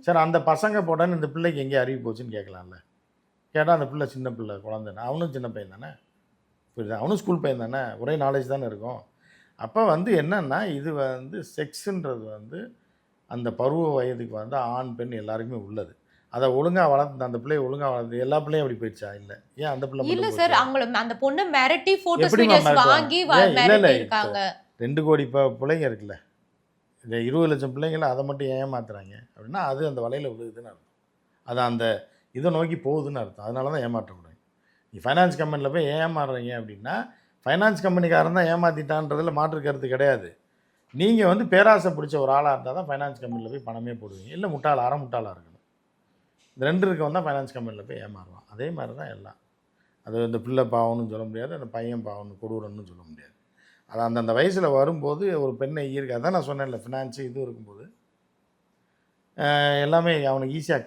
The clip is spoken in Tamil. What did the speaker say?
சரி அந்த பசங்க போட்டான்னு இந்த பிள்ளைக்கு எங்கேயும் அறிவு போச்சுன்னு கேட்கலாம்ல. கேட்டால் அந்த பிள்ளை சின்ன பிள்ளை குழந்தைன்னா அவனும் சின்ன பையன் தானே, புரியுதா? அவனும் ஸ்கூல் பையன் தானே, ஒரே நாலேஜ் தானே இருக்கும். அப்போ என்னன்னா இது செக்ஸுன்றது அந்த பருவ வயதுக்கு ஆண் பெண் எல்லாருக்குமே உள்ளது. அதை ஒழுங்காக வளர்த்து அந்த பிள்ளையை ஒழுங்காக வளர்த்து எல்லா பிள்ளையும் அப்படி போயிடுச்சா? இல்லை. ஏன் அந்த பிள்ளை இல்ல மட்டும் சார், போச்சா? அவங்கள அந்த பொண்ணு மிரட்டி போட்டோஸ் எப்படிம்மா வீடியோஸ் மிரட்டுவாங்க? வாங்கி இல்லை இல்லை மிரட்டி இருக்காங்க. 2 கோடி பிள்ளைங்க இருக்குல்ல, இந்த 20 லட்சம் பிள்ளைங்கள அதை மட்டும் ஏமாத்துறாங்க அப்படின்னா அது அந்த வலையில் விழுகுதுன்னு அர்த்தம். அது அந்த இதை நோக்கி போகுதுன்னு அர்த்தம். அதனால தான் ஏமாற்றக்கூடாது. நீ ஃபைனான்ஸ் கம்பெனியில் போய் ஏமாறுறீங்க அப்படின்னா ஃபைனான்ஸ் கம்பெனிக்காரன் தான் ஏமாற்றிட்டான்றதில் மாற்று கருத்து கிடையாது. நீங்கள் பேராசை பிடிச்ச ஒரு ஆளாக இருந்தால் தான் ஃபைனான்ஸ் கம்பெனியில் போய் பணமே போடுவீங்க. இல்லை முட்டாள் அரை முட்டாளாக இருக்கணும். இந்த 2 இருக்கவன் தான் ஃபைனான்ஸ் கம்பெனியில் போய் ஏமாறுவான். அதே மாதிரி தான் எல்லாம். அது இந்த பிள்ளை பாவம்னு சொல்ல முடியாது, அந்த பையன் பாவம்னு கொடூரம்னு சொல்ல முடியாது. அது அந்தந்த வயசில் வரும்போது ஒரு பெண்ணை ஈர்க்க, அதான் நான் சொன்னேன்ல, ஃபினான்ஸு இது இருக்கும்போது எல்லாமே அவனுக்கு ஈஸியாக